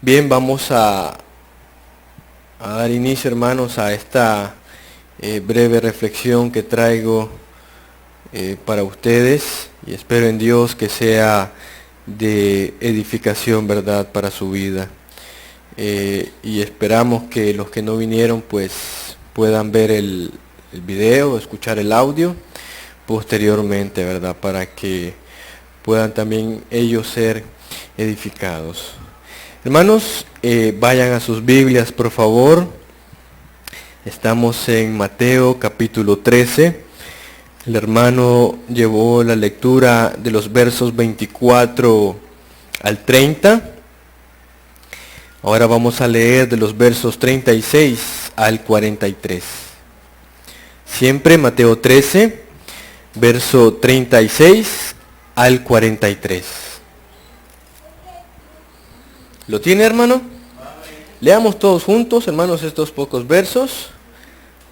Bien, vamos a dar inicio, hermanos, a esta breve reflexión que traigo para ustedes, y espero en Dios que sea de edificación, ¿verdad?, para su vida. Y esperamos que los que no vinieron pues puedan ver el video, escuchar el audio posteriormente, ¿verdad?, para que puedan también ellos ser edificados. Hermanos, vayan a sus Biblias, por favor. Estamos en Mateo capítulo 13. El hermano llevó la lectura de los versos 24 al 30. Ahora vamos a leer de los versos 36 al 43. Siempre Mateo 13, verso 36 al 43. ¿Lo tiene, hermano? Leamos todos juntos, hermanos, estos pocos versos.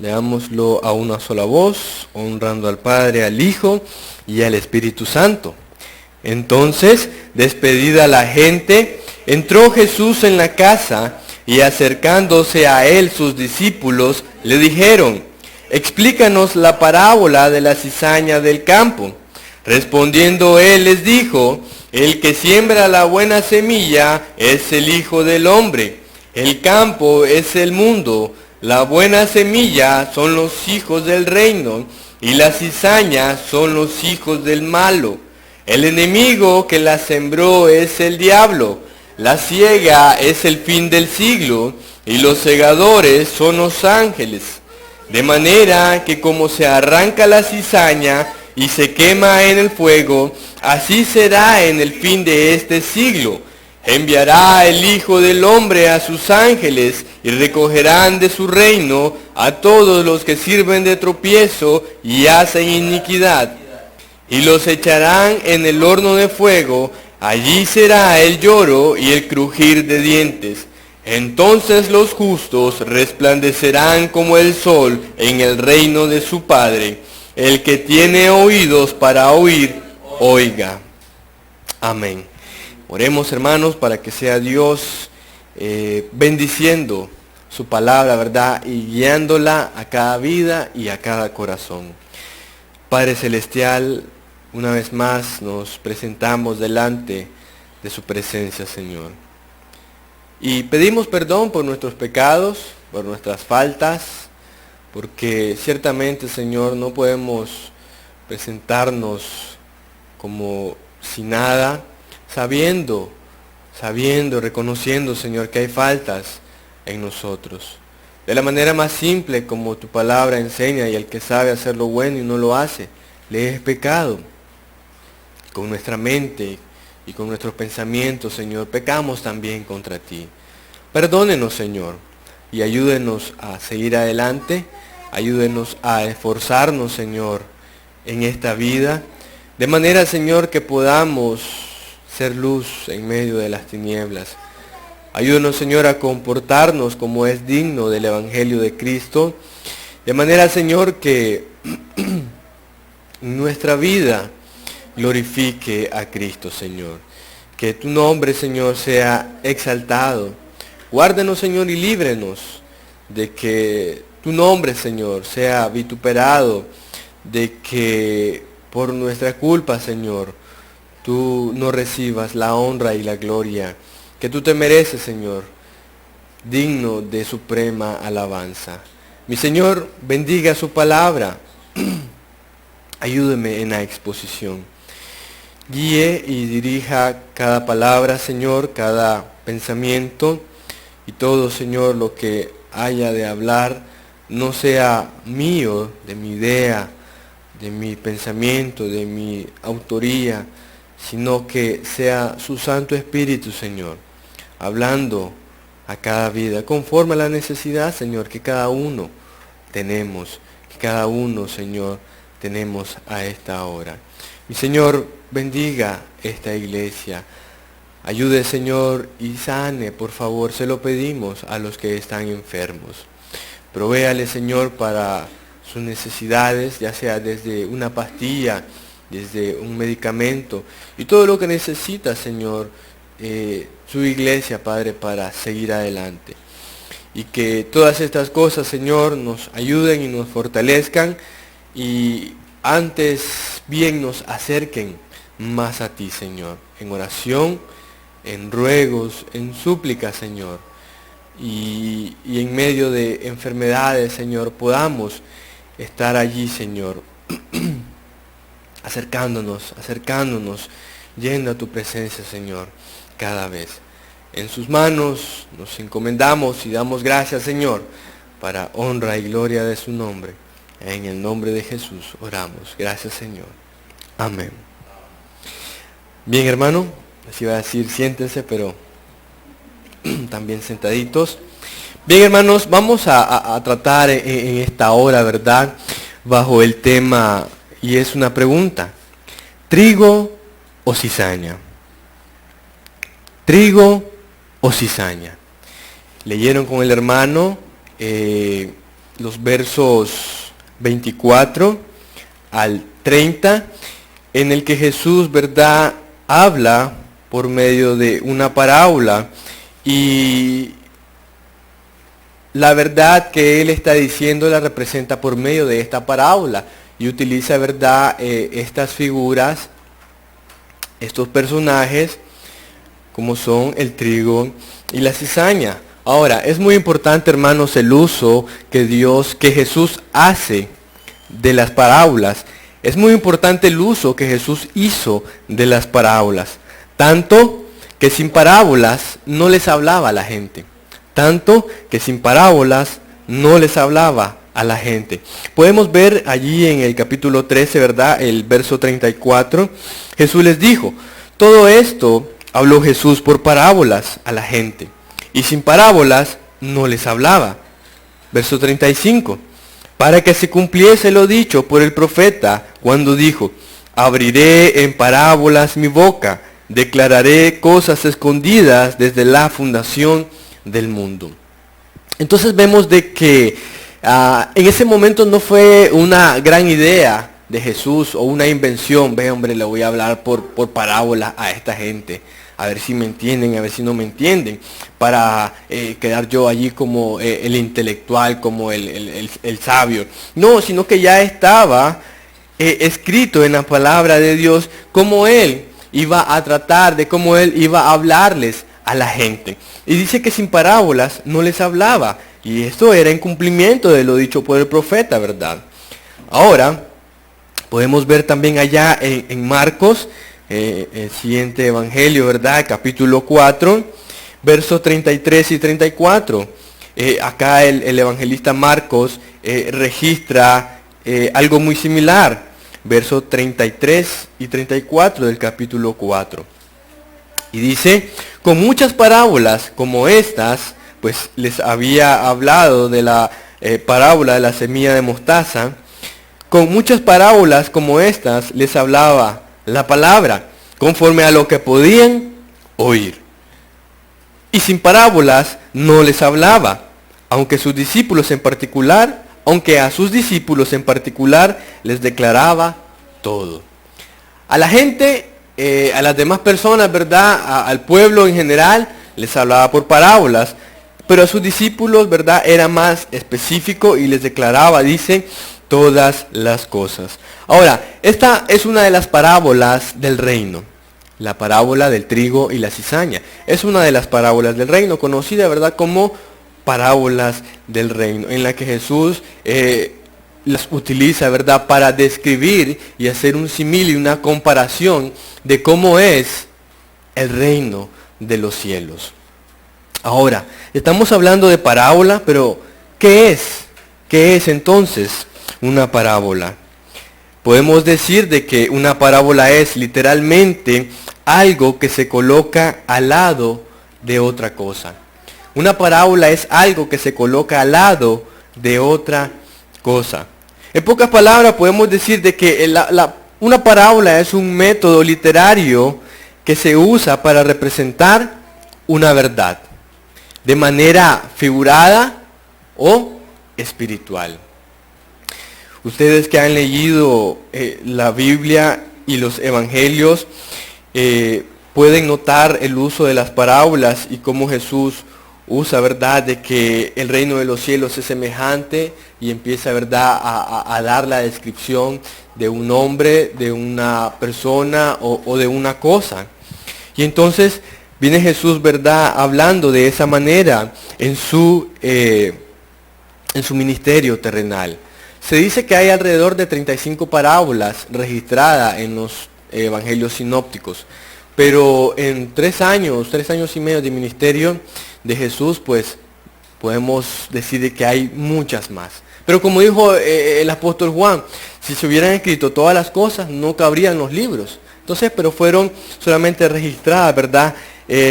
Leámoslo a una sola voz, honrando al Padre, al Hijo y al Espíritu Santo. Entonces, despedida la gente, entró Jesús en la casa, y acercándose a él sus discípulos le dijeron: explícanos la parábola de la cizaña del campo. Respondiendo él les dijo: el que siembra la buena semilla es el Hijo del Hombre. El campo es el mundo. La buena semilla son los hijos del reino, y la cizaña son los hijos del malo. El enemigo que la sembró es el diablo. La siega es el fin del siglo, y los segadores son los ángeles. De manera que como se arranca la cizaña y se quema en el fuego, así será en el fin de este siglo. Enviará el Hijo del Hombre a sus ángeles, y recogerán de su reino a todos los que sirven de tropiezo y hacen iniquidad, y los echarán en el horno de fuego. Allí será el lloro y el crujir de dientes. Entonces los justos resplandecerán como el sol en el reino de su Padre. El que tiene oídos para oír, oiga. Amén. Oremos, hermanos, para que sea Dios bendiciendo su palabra, ¿verdad?, y guiándola a cada vida y a cada corazón. Padre Celestial, una vez más nos presentamos delante de su presencia, Señor. Y pedimos perdón por nuestros pecados, por nuestras faltas, porque ciertamente, Señor, no podemos presentarnos como sin nada, sabiendo, reconociendo, Señor, que hay faltas en nosotros. De la manera más simple como tu palabra enseña, y el que sabe hacer lo bueno y no lo hace, le es pecado. Con nuestra mente y con nuestros pensamientos, Señor, pecamos también contra ti. Perdónenos, Señor, y ayúdenos a seguir adelante, ayúdenos a esforzarnos, Señor, en esta vida, de manera, Señor, que podamos ser luz en medio de las tinieblas. Ayúdenos, Señor, a comportarnos como es digno del Evangelio de Cristo, de manera, Señor, que nuestra vida glorifique a Cristo, Señor. Que tu nombre, Señor, sea exaltado. Guárdenos, Señor, y líbrenos de que tu nombre, Señor, sea vituperado, de que por nuestra culpa, Señor, tú no recibas la honra y la gloria que tú te mereces, Señor, digno de suprema alabanza. Mi Señor, bendiga su palabra. Ayúdeme en la exposición. Guíe y dirija cada palabra, Señor, cada pensamiento, y todo, Señor, lo que haya de hablar no sea mío, de mi idea, de mi pensamiento, de mi autoría, sino que sea su Santo Espíritu, Señor, hablando a cada vida, conforme a la necesidad, Señor, que cada uno tenemos, que cada uno, Señor, tenemos a esta hora. Mi Señor, bendiga esta iglesia. Ayude, Señor, y sane, por favor, se lo pedimos a los que están enfermos. Provéale, Señor, para sus necesidades, ya sea desde una pastilla, desde un medicamento, y todo lo que necesita, Señor, su iglesia, Padre, para seguir adelante. Y que todas estas cosas, Señor, nos ayuden y nos fortalezcan y antes bien nos acerquen más a ti, Señor, en oración, en ruegos, en súplicas, Señor. Y en medio de enfermedades, Señor, podamos estar allí, Señor, acercándonos, yendo a tu presencia, Señor, cada vez. En sus manos nos encomendamos y damos gracias, Señor, para honra y gloria de su nombre. En el nombre de Jesús oramos. Gracias, Señor. Amén. Bien, hermano, les iba a decir siéntense, pero también sentaditos. Bien, hermanos, vamos a tratar en esta hora, ¿verdad?, bajo el tema, y es una pregunta: ¿trigo o cizaña? ¿Trigo o cizaña? Leyeron con el hermano los versos 24 al 30, en el que Jesús, ¿verdad?, habla por medio de una parábola, y la verdad que él está diciendo la representa por medio de esta parábola, y utiliza, ¿verdad?, estas figuras, estos personajes, como son el trigo y la cizaña. Ahora, es muy importante, hermanos, el uso que Jesús hace de las parábolas. Es muy importante el uso que Jesús hizo de las parábolas. Tanto que sin parábolas no les hablaba a la gente. Tanto que sin parábolas no les hablaba a la gente. Podemos ver allí en el capítulo 13, ¿verdad?, el verso 34. Jesús les dijo: todo esto habló Jesús por parábolas a la gente, y sin parábolas no les hablaba. Verso 35. Para que se cumpliese lo dicho por el profeta, cuando dijo: abriré en parábolas mi boca, declararé cosas escondidas desde la fundación del mundo. Entonces vemos de que en ese momento no fue una gran idea de Jesús o una invención. Ve, hombre, le voy a hablar por parábolas a esta gente, a ver si me entienden, a ver si no me entienden, para quedar yo allí como el intelectual, como el sabio. No, sino que ya estaba escrito en la palabra de Dios cómo él iba a tratar, de cómo él iba a hablarles a la gente. Y dice que sin parábolas no les hablaba. Y esto era en cumplimiento de lo dicho por el profeta, ¿verdad? Ahora, podemos ver también allá en Marcos, el siguiente evangelio, ¿verdad?, capítulo 4, versos 33 y 34. Acá el evangelista Marcos registra algo muy similar. Versos 33 y 34 del capítulo 4. Y dice: con muchas parábolas como estas, pues les había hablado de la parábola de la semilla de mostaza. Con muchas parábolas como estas les hablaba la palabra, conforme a lo que podían oír. Y sin parábolas no les hablaba, aunque a sus discípulos en particular les declaraba todo. A la gente, a las demás personas, ¿verdad?, al pueblo en general, les hablaba por parábolas, pero a sus discípulos, ¿verdad?, era más específico y les declaraba, dice, todas las cosas. Ahora, esta es una de las parábolas del reino, la parábola del trigo y la cizaña. Es una de las parábolas del reino, conocida, ¿verdad?, como parábolas del reino, en la que Jesús las utiliza, ¿verdad?, para describir y hacer un símil y una comparación de cómo es el reino de los cielos. Ahora, estamos hablando de parábola, pero ¿qué es? ¿Qué es entonces una parábola? Podemos decir de que una parábola es literalmente algo que se coloca al lado de otra cosa. Una parábola es algo que se coloca al lado de otra cosa. En pocas palabras podemos decir de que una parábola es un método literario que se usa para representar una verdad de manera figurada o espiritual. Ustedes que han leído la Biblia y los evangelios, pueden notar el uso de las parábolas y cómo Jesús usa, ¿verdad?, de que el reino de los cielos es semejante y empieza, ¿verdad?, a dar la descripción de un hombre, de una persona o de una cosa. Y entonces viene Jesús, ¿verdad?, hablando de esa manera en su ministerio terrenal. Se dice que hay alrededor de 35 parábolas registradas en los evangelios sinópticos. Pero en 3 años y medio de ministerio de Jesús, pues podemos decir que hay muchas más. Pero como dijo el apóstol Juan, si se hubieran escrito todas las cosas, no cabrían los libros. Entonces, pero fueron solamente registradas, ¿verdad?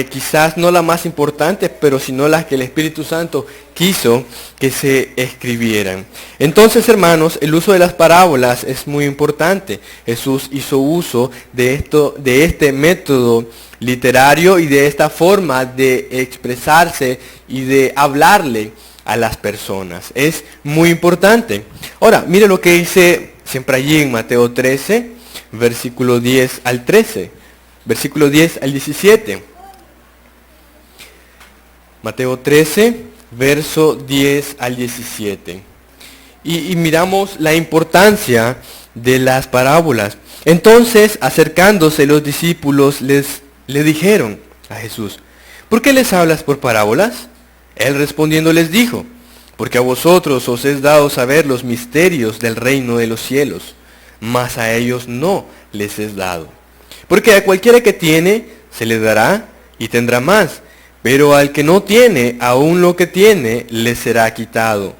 Quizás no las más importantes, pero sino las que el Espíritu Santo quiso que se escribieran. Entonces, hermanos, el uso de las parábolas es muy importante. Jesús hizo uso de este método literario y de esta forma de expresarse y de hablarle a las personas. Es muy importante. Ahora, mire lo que dice siempre allí en Mateo 13, versículo 10 al 13, versículo 10 al 17. Mateo 13, verso 10 al 17. Y miramos la importancia de las parábolas. Entonces, acercándose los discípulos, le dijeron a Jesús: ¿por qué les hablas por parábolas? Él respondiendo les dijo: porque a vosotros os es dado saber los misterios del reino de los cielos, mas a ellos no les es dado. Porque a cualquiera que tiene, se le dará y tendrá más. Pero al que no tiene, aún lo que tiene, le será quitado.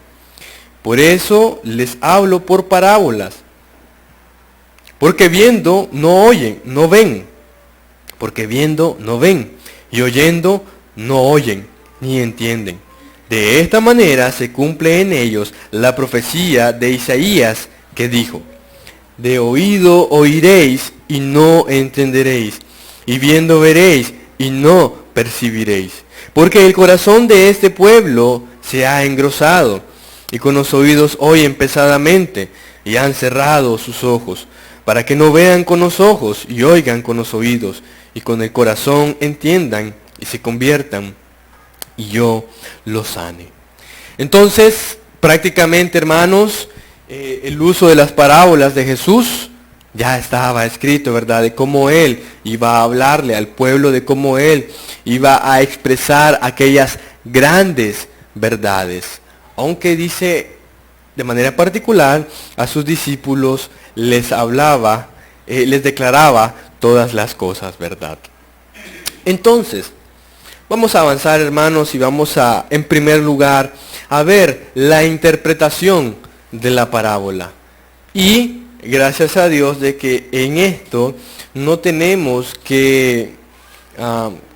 Por eso les hablo por parábolas. Porque viendo no oyen, no ven. Porque viendo no ven. Y oyendo no oyen, ni entienden. De esta manera se cumple en ellos la profecía de Isaías que dijo: de oído oiréis y no entenderéis. Y viendo veréis y no percibiréis. Porque el corazón de este pueblo se ha engrosado, y con los oídos oyen pesadamente, y han cerrado sus ojos, para que no vean con los ojos, y oigan con los oídos, y con el corazón entiendan, y se conviertan, y yo los sane. Entonces, prácticamente, hermanos, el uso de las parábolas de Jesús ya estaba escrito, ¿verdad? De cómo Él iba a hablarle al pueblo, de cómo Él iba a expresar aquellas grandes verdades. Aunque dice de manera particular a sus discípulos les hablaba, les declaraba todas las cosas, ¿verdad? Entonces, vamos a avanzar, hermanos, y vamos a, en primer lugar, a ver la interpretación de la parábola. Y gracias a Dios de que en esto no tenemos que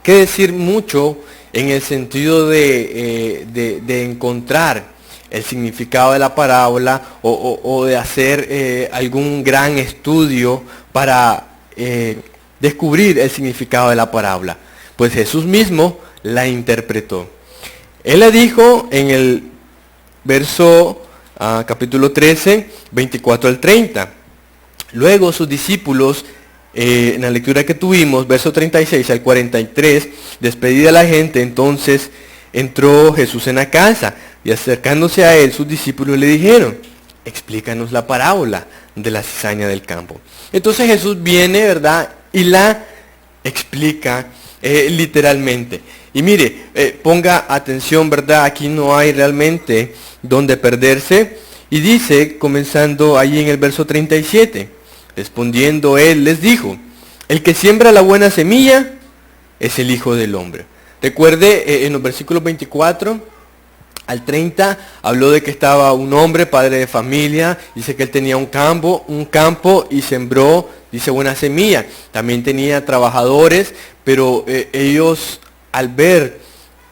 decir mucho en el sentido de encontrar el significado de la parábola o de hacer algún gran estudio para descubrir el significado de la parábola. Pues Jesús mismo la interpretó. Él la dijo en el verso capítulo 13, 24 al 30. Luego sus discípulos, en la lectura que tuvimos, verso 36 al 43, despedida la gente, entonces entró Jesús en la casa, y acercándose a él, sus discípulos le dijeron: explícanos la parábola de la cizaña del campo. Entonces Jesús viene, ¿verdad?, y la explica literalmente. Y mire, ponga atención, ¿verdad? Aquí no hay realmente donde perderse. Y dice, comenzando allí en el verso 37, respondiendo él les dijo: el que siembra la buena semilla es el Hijo del Hombre. Recuerde, en los versículos 24 al 30, habló de que estaba un hombre, padre de familia, dice que él tenía un campo y sembró, dice, buena semilla. También tenía trabajadores, pero ellos, al ver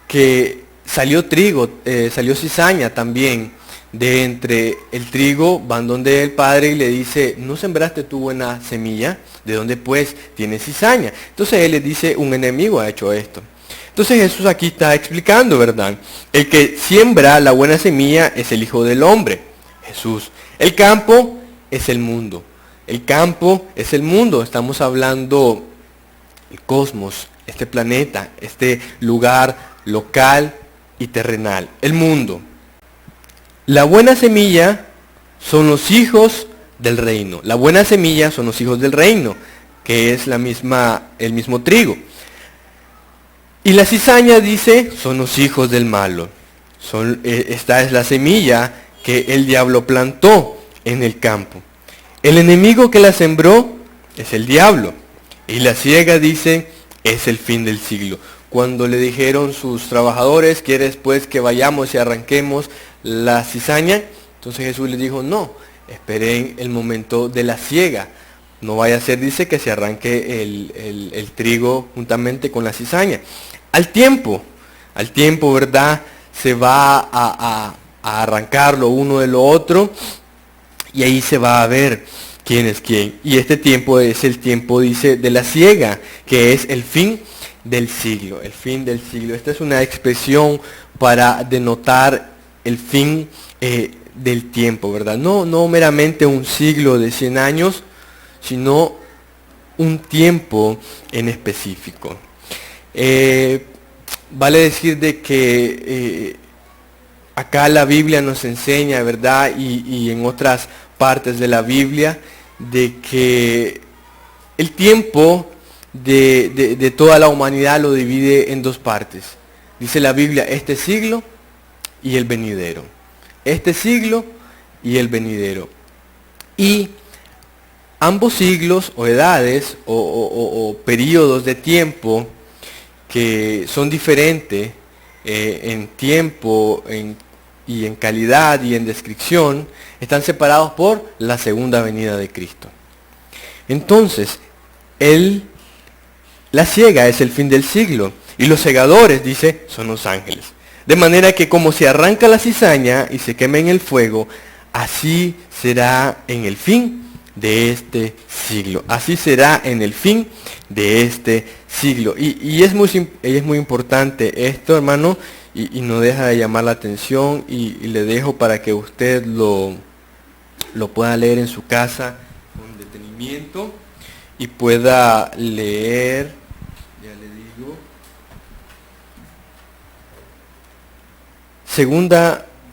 que salió trigo, salió cizaña también de entre el trigo, van donde el padre y le dice: ¿no sembraste tu buena semilla? ¿De dónde pues tienes cizaña? Entonces él le dice: un enemigo ha hecho esto. Entonces Jesús aquí está explicando, ¿verdad? El que siembra la buena semilla es el Hijo del Hombre, Jesús. El campo es el mundo. El campo es el mundo. Estamos hablando el cosmos, este planeta, este lugar local y terrenal, el mundo. La buena semilla son los hijos del reino. La buena semilla son los hijos del reino, que es el mismo trigo. Y la cizaña, dice, son los hijos del malo. Esta es la semilla que el diablo plantó en el campo. El enemigo que la sembró es el diablo. Y la siega, dice, es el fin del siglo. Cuando le dijeron sus trabajadores, ¿quieres pues que vayamos y arranquemos la cizaña? Entonces Jesús les dijo, no, esperen el momento de la siega. No vaya a ser, dice, que se arranque el trigo juntamente con la cizaña. Al tiempo, ¿verdad? Se va a arrancar lo uno de lo otro y ahí se va a ver quién es quién. Y este tiempo es el tiempo, dice, de la siega, que es el fin del siglo, el fin del siglo. Esta es una expresión para denotar el fin del tiempo, ¿verdad? No meramente un siglo de 100 años, sino un tiempo en específico. Vale decir de que acá la Biblia nos enseña, ¿verdad? Y en otras partes de la Biblia, de que el tiempo de toda la humanidad lo divide en dos partes. Dice la Biblia, este siglo y el venidero. Este siglo y el venidero. Y ambos siglos o edades o periodos de tiempo que son diferentes en tiempo y en calidad y en descripción, están separados por la segunda venida de Cristo. Entonces, la siega es el fin del siglo y los segadores, dice, son los ángeles. De manera que como se arranca la cizaña y se quema en el fuego, así será en el fin de este siglo. Así será en el fin de este siglo. Y es muy importante esto, hermano, y no deja de llamar la atención y le dejo para que usted lo pueda leer en su casa con detenimiento y pueda leer, ya le digo,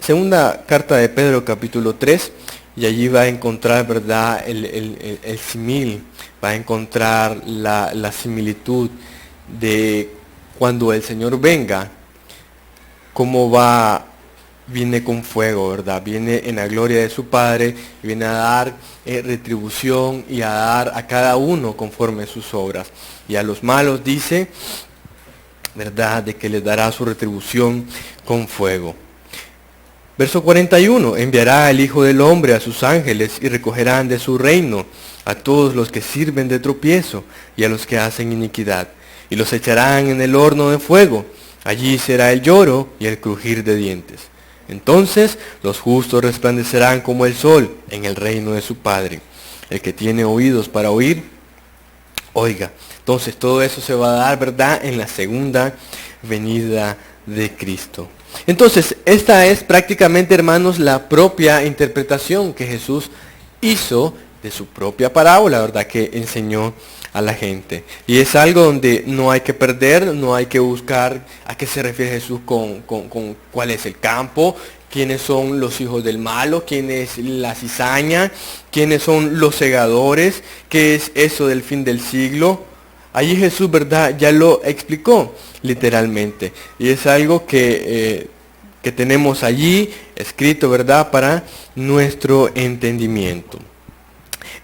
segunda carta de Pedro, capítulo 3, y allí va a encontrar, ¿verdad?, el simil, va a encontrar la similitud de cuando el Señor venga, cómo viene con fuego, ¿verdad? Viene en la gloria de su Padre, viene a dar retribución y a dar a cada uno conforme a sus obras. Y a los malos dice, ¿verdad?, de que les dará su retribución con fuego. Verso 41, enviará al Hijo del Hombre a sus ángeles y recogerán de su reino a todos los que sirven de tropiezo y a los que hacen iniquidad, y los echarán en el horno de fuego. Allí será el lloro y el crujir de dientes. Entonces los justos resplandecerán como el sol en el reino de su Padre. El que tiene oídos para oír, oiga. Entonces todo eso se va a dar, ¿verdad?, en la segunda venida de Cristo. Entonces, esta es prácticamente, hermanos, la propia interpretación que Jesús hizo de su propia parábola, ¿verdad?, que enseñó a la gente. Y es algo donde no hay que perder, no hay que buscar a qué se refiere Jesús con cuál es el campo, quiénes son los hijos del malo, quién es la cizaña, quiénes son los segadores, qué es eso del fin del siglo. Allí Jesús, ¿verdad?, ya lo explicó literalmente. Y es algo que tenemos allí escrito, ¿verdad?, para nuestro entendimiento.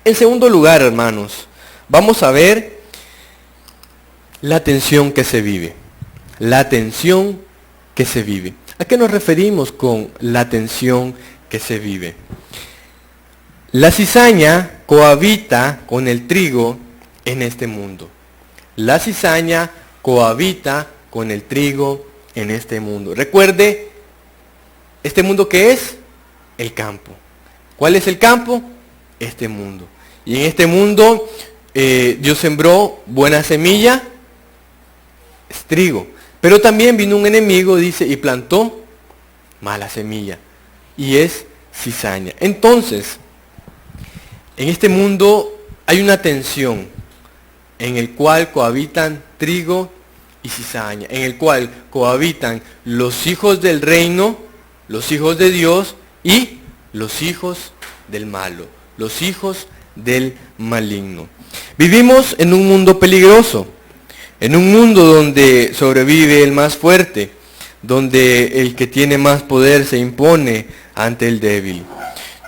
En segundo lugar, hermanos, vamos a ver la tensión que se vive. La tensión que se vive. ¿A qué nos referimos con la tensión que se vive? La cizaña cohabita con el trigo en este mundo. La cizaña cohabita con el trigo en este mundo. Recuerde, ¿este mundo qué es? El campo. ¿Cuál es el campo? Este mundo. Y en este mundo Dios sembró buena semilla, es trigo. Pero también vino un enemigo, dice, y plantó mala semilla. Y es cizaña. Entonces, en este mundo hay una tensión. en el cual cohabitan trigo y cizaña, en el cual cohabitan los hijos del reino, los hijos de Dios y los hijos del malo, los hijos del maligno. Vivimos en un mundo peligroso, en un mundo donde sobrevive el más fuerte, donde el que tiene más poder se impone ante el débil.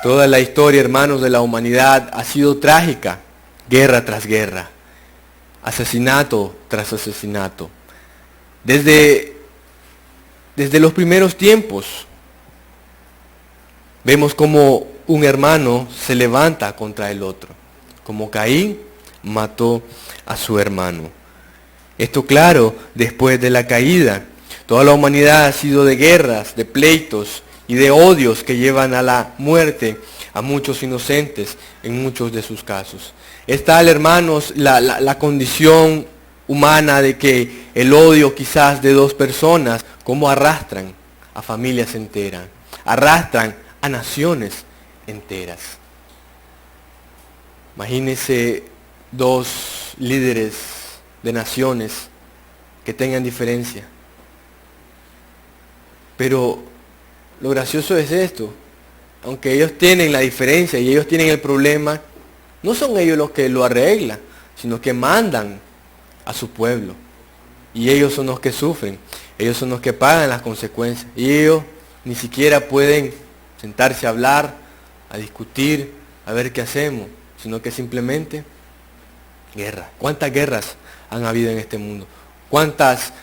Toda la historia, hermanos, de la humanidad ha sido trágica, guerra tras guerra, asesinato tras asesinato. Desde los primeros tiempos, vemos como un hermano se levanta contra el otro, como Caín mató a su hermano. Esto claro, después de la caída, toda la humanidad ha sido de guerras, de pleitos y de odios que llevan a la muerte a muchos inocentes en muchos de sus casos. Es tal, hermanos, la condición humana de que el odio quizás de dos personas, como arrastran a familias enteras, arrastran a naciones enteras. Imagínense dos líderes de naciones que tengan diferencia. Pero lo gracioso es esto, aunque ellos tienen la diferencia y ellos tienen el problema, no son ellos los que lo arreglan, sino que mandan a su pueblo. Y ellos son los que sufren, ellos son los que pagan las consecuencias. Y ellos ni siquiera pueden sentarse a hablar, a discutir, a ver qué hacemos, sino que simplemente guerra. ¿Cuántas guerras han habido en este mundo? ¿Cuántas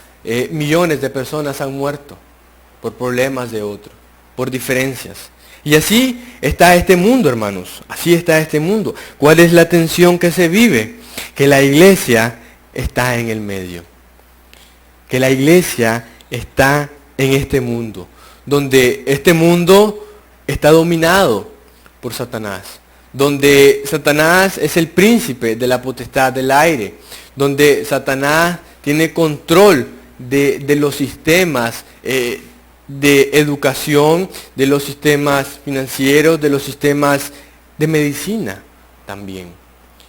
millones de personas han muerto por problemas de otros, por diferencias? Y así está este mundo, hermanos. Así está este mundo. ¿Cuál es la tensión que se vive? Que la iglesia está en el medio. Que la iglesia está en este mundo. Donde este mundo está dominado por Satanás. Donde Satanás es el príncipe de la potestad del aire. Donde Satanás tiene control de los sistemas de educación, de los sistemas financieros, de los sistemas de medicina también.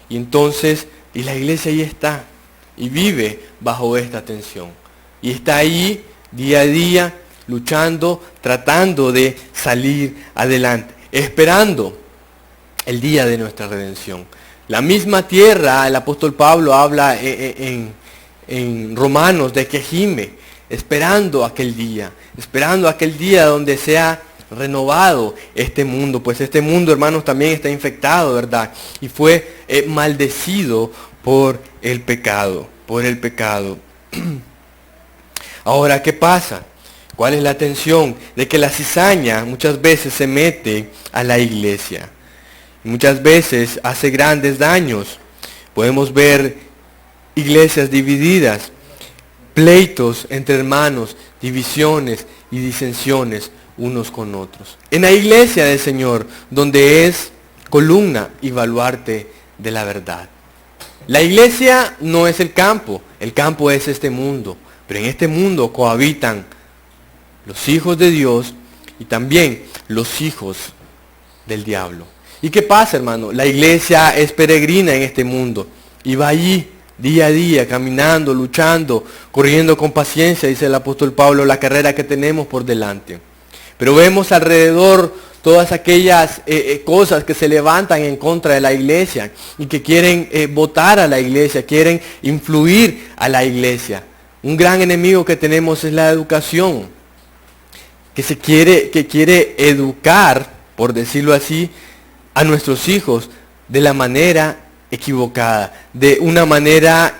Y entonces, y la iglesia ahí está, y vive bajo esta tensión. Y está ahí día a día, luchando, tratando de salir adelante, esperando el día de nuestra redención. La misma tierra, el apóstol Pablo habla en Romanos de que gime, esperando aquel día donde sea renovado este mundo, pues este mundo, hermanos, también está infectado, ¿verdad? Y fue maldecido por el pecado, Ahora, ¿qué pasa? ¿Cuál es la tensión? De que la cizaña muchas veces se mete a la iglesia. Muchas veces hace grandes daños. Podemos ver iglesias divididas, pleitos entre hermanos, divisiones y disensiones unos con otros. En la iglesia del Señor, donde es columna y baluarte de la verdad. La iglesia no es el campo es este mundo, pero en este mundo cohabitan los hijos de Dios y también los hijos del diablo. ¿Y qué pasa, hermano? La iglesia es peregrina en este mundo y va allí día a día, caminando, luchando, corriendo con paciencia, dice el apóstol Pablo, la carrera que tenemos por delante. Pero vemos alrededor todas aquellas cosas que se levantan en contra de la iglesia y que quieren votar a la iglesia, quieren influir a la iglesia. Un gran enemigo que tenemos es la educación, que quiere educar, por decirlo así, a nuestros hijos de la manera equivocada, de una manera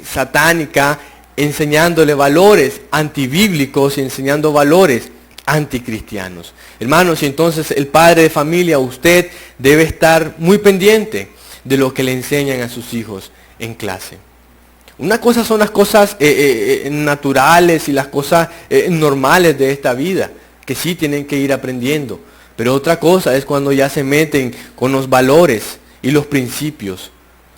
satánica, enseñándole valores antibíblicos y enseñando valores anticristianos. Hermanos, y entonces el padre de familia, usted debe estar muy pendiente de lo que le enseñan a sus hijos en clase. Una cosa son las cosas naturales y las cosas normales de esta vida, que sí tienen que ir aprendiendo. Pero otra cosa es cuando ya se meten con los valores y los principios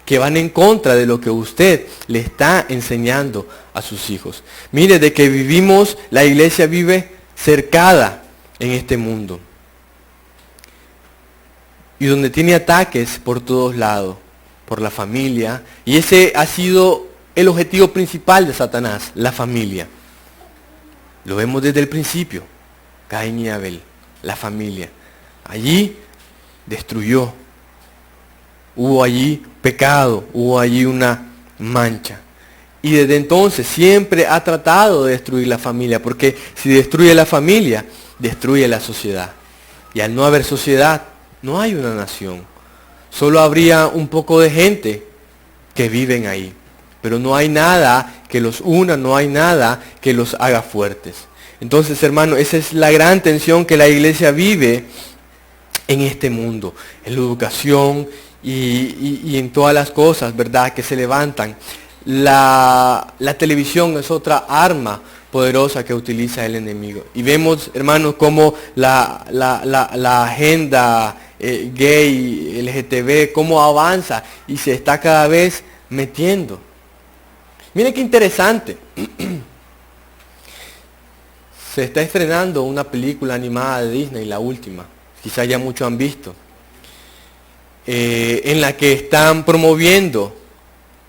que van en contra de lo que usted le está enseñando a sus hijos. Mire, de que vivimos, la iglesia vive cercada en este mundo. Y donde tiene ataques por todos lados. por la familia. Y ese ha sido el objetivo principal de Satanás, la familia. Lo vemos desde el principio. Caín y Abel, la familia. Allí destruyó. Hubo allí pecado, hubo allí una mancha. Y desde entonces siempre ha tratado de destruir la familia, porque si destruye la familia, destruye la sociedad. Y al no haber sociedad, no hay una nación. Solo habría un poco de gente que viven ahí. Pero no hay nada que los una, no hay nada que los haga fuertes. Entonces, hermano, esa es la gran tensión que la iglesia vive en este mundo, en la educación y en todas las cosas, ¿verdad?, que se levantan. La televisión es otra arma poderosa que utiliza el enemigo. Y vemos, hermanos, cómo la agenda gay, LGTB, cómo avanza y se está cada vez metiendo. Miren qué interesante. Se está estrenando una película animada de Disney, la última, quizá ya muchos han visto, en la que están promoviendo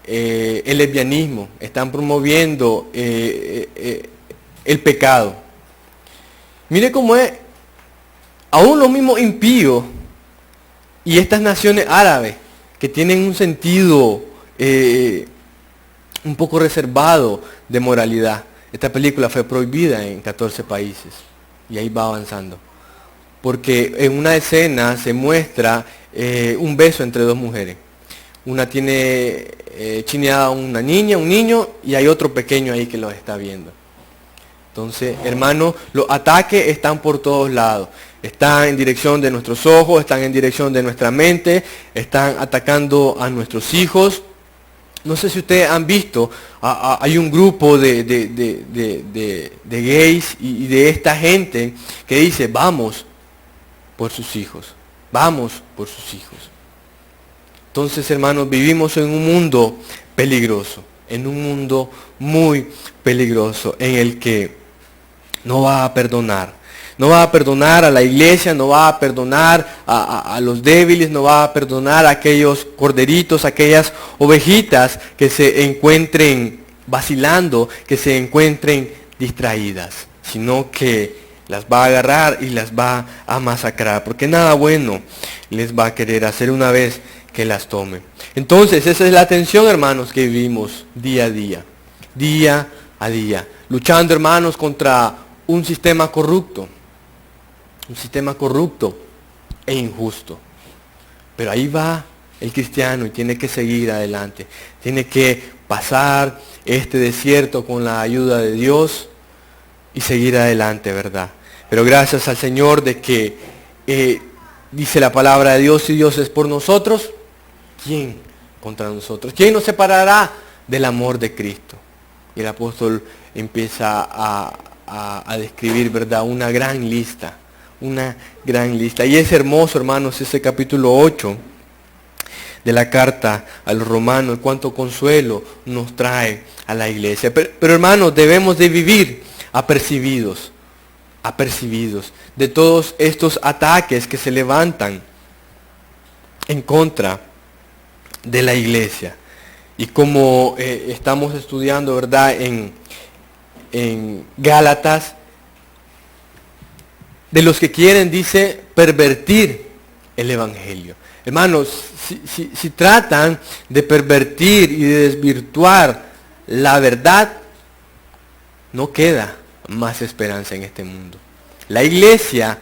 el lesbianismo, están promoviendo el pecado. Mire cómo es, aún los mismos impíos y estas naciones árabes que tienen un sentido un poco reservado de moralidad. Esta película fue prohibida en 14 países y ahí va avanzando. Porque en una escena se muestra un beso entre dos mujeres. Una tiene chineada a una niña, un niño, y hay otro pequeño ahí que los está viendo. Entonces, hermanos, los ataques están por todos lados. Están en dirección de nuestros ojos, están en dirección de nuestra mente, están atacando a nuestros hijos. No sé si ustedes han visto, hay un grupo de gays y de esta gente que dice, vamos por sus hijos, vamos por sus hijos. Entonces, hermanos, vivimos en un mundo peligroso, en un mundo muy peligroso, en el que no va a perdonar. No va a perdonar a la iglesia, no va a perdonar a los débiles, no va a perdonar a aquellos corderitos, aquellas ovejitas que se encuentren vacilando, que se encuentren distraídas, sino que las va a agarrar y las va a masacrar, porque nada bueno les va a querer hacer una vez que las tome. Entonces, esa es la tensión, hermanos, que vivimos día a día, luchando, hermanos, contra un sistema corrupto e injusto. Pero ahí va el cristiano y tiene que seguir adelante. Tiene que pasar este desierto con la ayuda de Dios y seguir adelante, ¿verdad? Pero gracias al Señor de que dice la palabra de Dios, si Dios es por nosotros, ¿quién contra nosotros? ¿Quién nos separará del amor de Cristo? Y el apóstol empieza a describir, ¿verdad?, una gran lista. Y es hermoso, hermanos, ese capítulo 8 de la carta a los romanos, cuánto consuelo nos trae a la iglesia. Pero hermanos, debemos de vivir apercibidos de todos estos ataques que se levantan en contra de la iglesia. Y como estamos estudiando, ¿verdad?, en Gálatas, de los que quieren, dice, pervertir el evangelio. Hermanos, si tratan de pervertir y de desvirtuar la verdad, no queda más esperanza en este mundo. La iglesia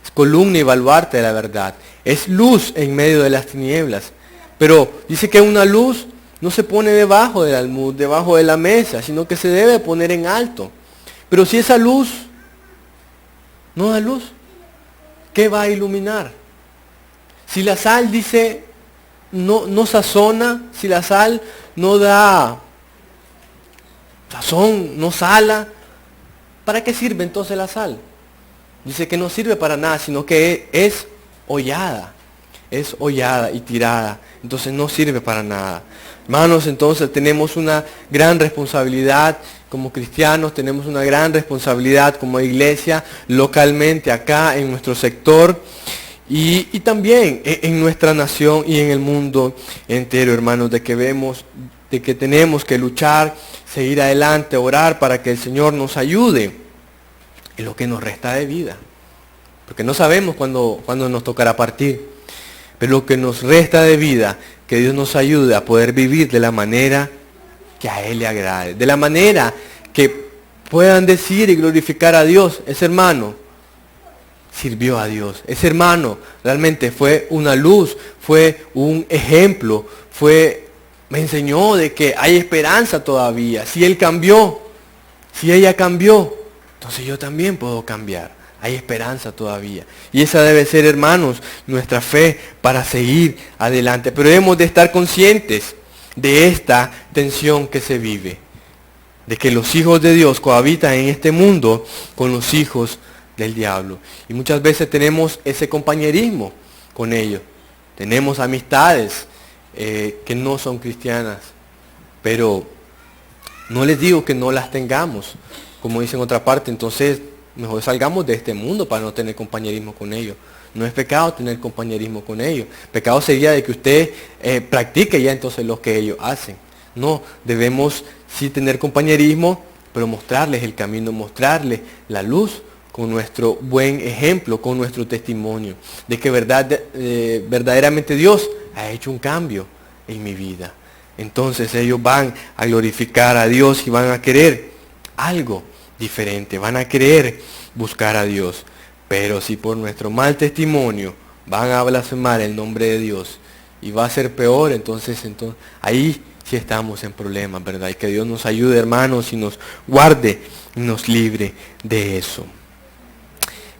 es columna y baluarte de la verdad. Es luz en medio de las tinieblas. Pero dice que una luz no se pone debajo del almud, debajo de la mesa, sino que se debe poner en alto. Pero si esa luz no da luz, ¿qué va a iluminar? Si la sal, dice, no sazona, si la sal no da sazón, no sala, ¿para qué sirve entonces la sal? Dice que no sirve para nada, sino que es hollada y tirada. Entonces no sirve para nada. Hermanos, entonces tenemos una gran responsabilidad como cristianos, tenemos una gran responsabilidad como iglesia localmente acá en nuestro sector. Y también en nuestra nación y en el mundo entero, hermanos, de que vemos, de que tenemos que luchar, seguir adelante, orar para que el Señor nos ayude en lo que nos resta de vida. Porque no sabemos cuándo nos tocará partir. Pero lo que nos resta de vida, que Dios nos ayude a poder vivir de la manera que a Él le agrade. De la manera que puedan decir y glorificar a Dios. Ese hermano sirvió a Dios. Ese hermano realmente fue una luz, fue un ejemplo, me enseñó de que hay esperanza todavía. Si él cambió, si ella cambió, entonces yo también puedo cambiar. Hay esperanza todavía. Y esa debe ser, hermanos, nuestra fe para seguir adelante. Pero debemos de estar conscientes de esta tensión que se vive. De que los hijos de Dios cohabitan en este mundo con los hijos del diablo. Y muchas veces tenemos ese compañerismo con ellos. Tenemos amistades que no son cristianas. Pero no les digo que no las tengamos. Como dice en otra parte, entonces mejor salgamos de este mundo para no tener compañerismo con ellos. No es pecado tener compañerismo con ellos. Pecado sería de que usted practique ya entonces lo que ellos hacen. No, debemos sí tener compañerismo, pero mostrarles el camino, mostrarles la luz con nuestro buen ejemplo, con nuestro testimonio, de que verdaderamente Dios ha hecho un cambio en mi vida. Entonces ellos van a glorificar a Dios y van a querer algo diferente, van a querer buscar a Dios. Pero si por nuestro mal testimonio van a blasfemar el nombre de Dios y va a ser peor, entonces ahí sí estamos en problemas, ¿verdad? Y que Dios nos ayude, hermanos, y nos guarde y nos libre de eso.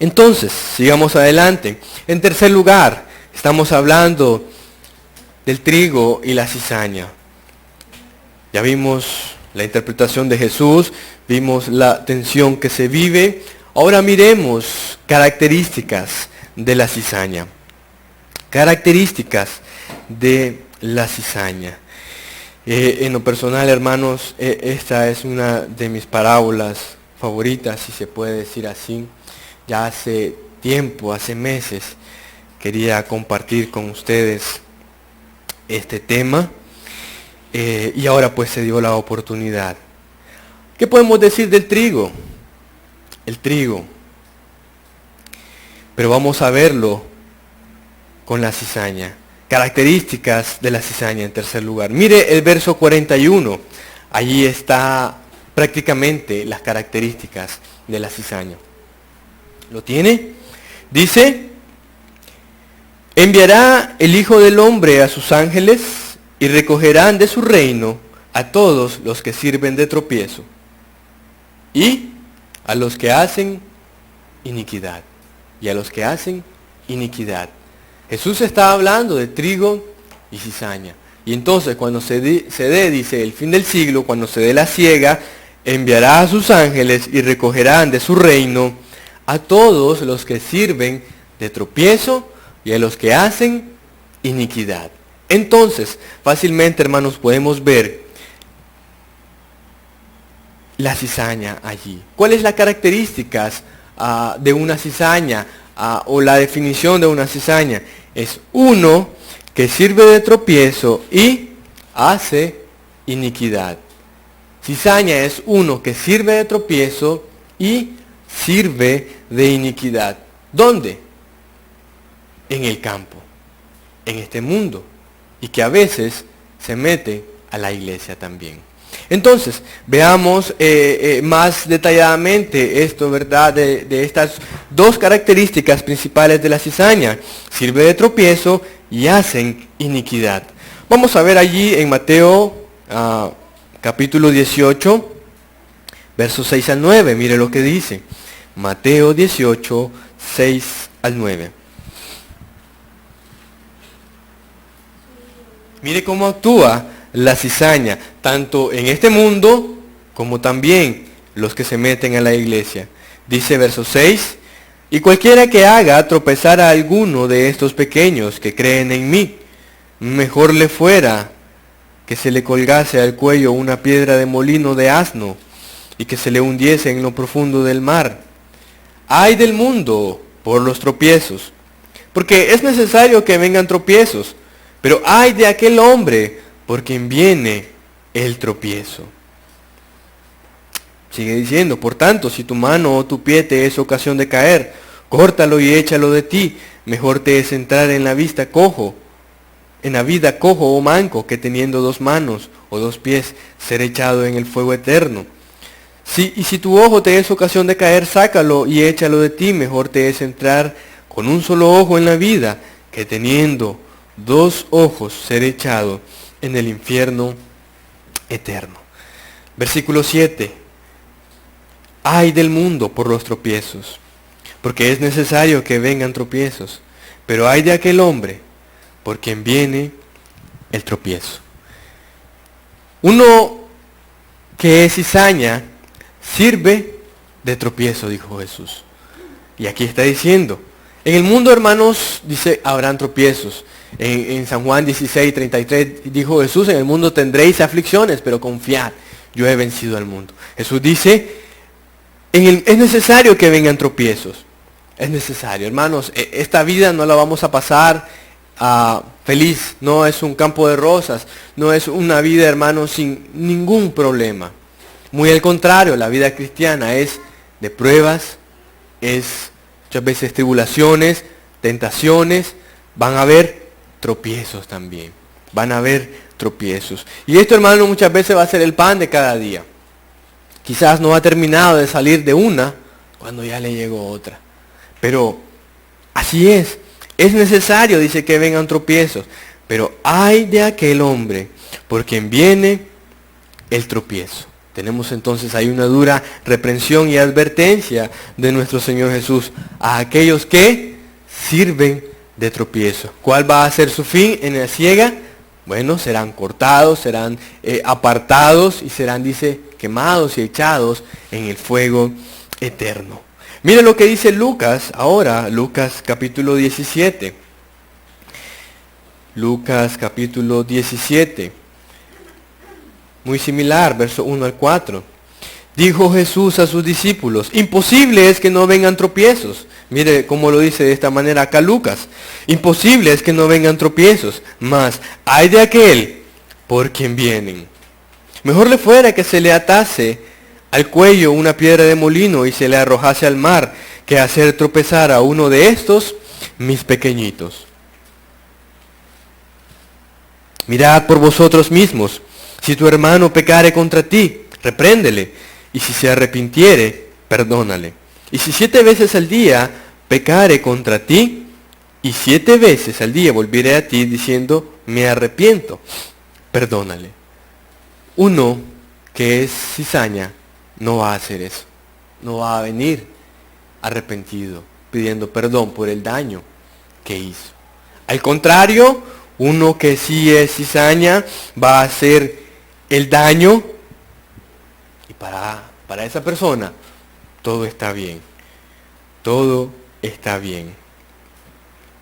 Entonces, sigamos adelante. En tercer lugar, estamos hablando del trigo y la cizaña. Ya vimos la interpretación de Jesús, vimos la tensión que se vive. Ahora miremos características de la cizaña. Características de la cizaña. En lo personal, hermanos, esta es una de mis parábolas favoritas, si se puede decir así. Ya hace tiempo, hace meses, quería compartir con ustedes este tema. Y ahora pues se dio la oportunidad. ¿Qué podemos decir del trigo? El trigo. Pero vamos a verlo con la cizaña. Características de la cizaña en tercer lugar. Mire el verso 41. Allí está prácticamente las características de la cizaña. ¿Lo tiene? Dice: enviará el Hijo del Hombre a sus ángeles y recogerán de su reino a todos los que sirven de tropiezo y a los que hacen iniquidad. Y a los que hacen iniquidad. Jesús está hablando de trigo y cizaña. Y entonces cuando se dé, dice, el fin del siglo, cuando se dé la siega, enviará a sus ángeles y recogerán de su reino a todos los que sirven de tropiezo y a los que hacen iniquidad. Entonces, fácilmente, hermanos, podemos ver la cizaña allí. ¿Cuál es la características de una cizaña o la definición de una cizaña? Es uno que sirve de tropiezo y hace iniquidad. Cizaña es uno que sirve de tropiezo y sirve de iniquidad. ¿Dónde? En el campo, en este mundo, y que a veces se mete a la iglesia también. Entonces, veamos más detalladamente esto, ¿verdad? De estas dos características principales de la cizaña. Sirve de tropiezo y hacen iniquidad. Vamos a ver allí en Mateo capítulo 18, versos 6 al 9. Mire lo que dice. Mateo 18, 6 al 9. Mire cómo actúa la cizaña, tanto en este mundo como también los que se meten a la iglesia. Dice verso 6, y cualquiera que haga tropezar a alguno de estos pequeños que creen en mí, mejor le fuera que se le colgase al cuello una piedra de molino de asno y que se le hundiese en lo profundo del mar. ¡Ay del mundo por los tropiezos! porque es necesario que vengan tropiezos, pero ay de aquel hombre por quien viene el tropiezo. Sigue diciendo, por tanto, si tu mano o tu pie te es ocasión de caer, córtalo y échalo de ti. Mejor te es entrar en la vida cojo o manco, que teniendo 2 manos o 2 pies, ser echado en el fuego eterno. Y si tu ojo te es ocasión de caer, sácalo y échalo de ti. Mejor te es entrar con un solo ojo en la vida, que teniendo 2 ojos, ser echado en el infierno eterno. Versículo 7. Ay del mundo por los tropiezos, porque es necesario que vengan tropiezos, pero ay de aquel hombre por quien viene el tropiezo. Uno que es cizaña sirve de tropiezo, dijo Jesús. Y aquí está diciendo, en el mundo, hermanos, dice, habrán tropiezos. En San Juan 16:33 dijo Jesús, en el mundo tendréis aflicciones, pero confiad, yo he vencido al mundo. Jesús dice, es necesario que vengan tropiezos. Es necesario, hermanos. Esta vida no la vamos a pasar feliz. No es un campo de rosas. No es una vida, hermanos, sin ningún problema. Muy al contrario, la vida cristiana es de pruebas, es muchas veces tribulaciones, tentaciones. Van a haber tropiezos también. Van a haber tropiezos. Y esto, hermano, muchas veces va a ser el pan de cada día. Quizás no ha terminado de salir de una cuando ya le llegó otra. Pero así es. Es necesario, dice, que vengan tropiezos. Pero ay de aquel hombre por quien viene el tropiezo. Tenemos entonces ahí una dura reprensión y advertencia de nuestro Señor Jesús a aquellos que sirven de tropiezo. ¿Cuál va a ser su fin en la ciega? Bueno, serán cortados, serán apartados y serán, dice, quemados y echados en el fuego eterno. Miren lo que dice Lucas ahora, Lucas capítulo 17. Lucas capítulo 17. Muy similar, verso 1 al 4. Dijo Jesús a sus discípulos, imposible es que no vengan tropiezos. Mire cómo lo dice de esta manera acá Lucas. Imposible es que no vengan tropiezos, mas hay de aquel por quien vienen. Mejor le fuera que se le atase al cuello una piedra de molino y se le arrojase al mar, que hacer tropezar a uno de estos, mis pequeñitos. Mirad por vosotros mismos, si tu hermano pecare contra ti, repréndele, y si se arrepintiere, perdónale. Y si 7 veces al día pecare contra ti, y 7 veces al día volviere a ti diciendo, me arrepiento, perdónale. Uno que es cizaña no va a hacer eso. No va a venir arrepentido, pidiendo perdón por el daño que hizo. Al contrario, uno que sí es cizaña va a hacer el daño, y para esa persona todo está bien. Todo está bien.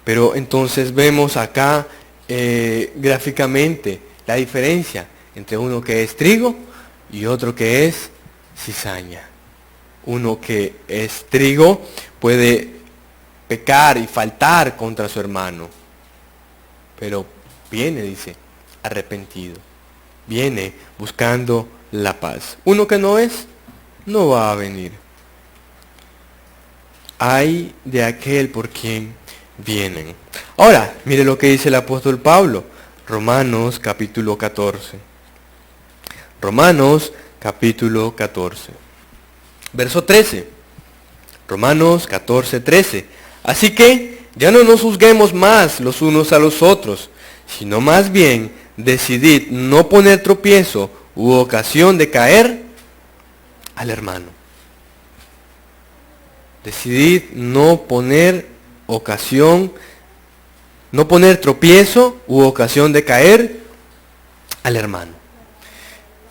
Pero entonces vemos acá gráficamente la diferencia entre uno que es trigo y otro que es cizaña. Uno que es trigo puede pecar y faltar contra su hermano, pero viene, dice, arrepentido. Viene buscando la paz. Uno que no es, no va a venir. Ay de aquel por quien vienen. Ahora, mire lo que dice el apóstol Pablo. Romanos capítulo 14. Romanos capítulo 14. Verso 13. Romanos 14, 13. Así que ya no nos juzguemos más los unos a los otros, sino más bien decidid no poner tropiezo u ocasión de caer al hermano. Decidid no poner tropiezo u ocasión de caer al hermano.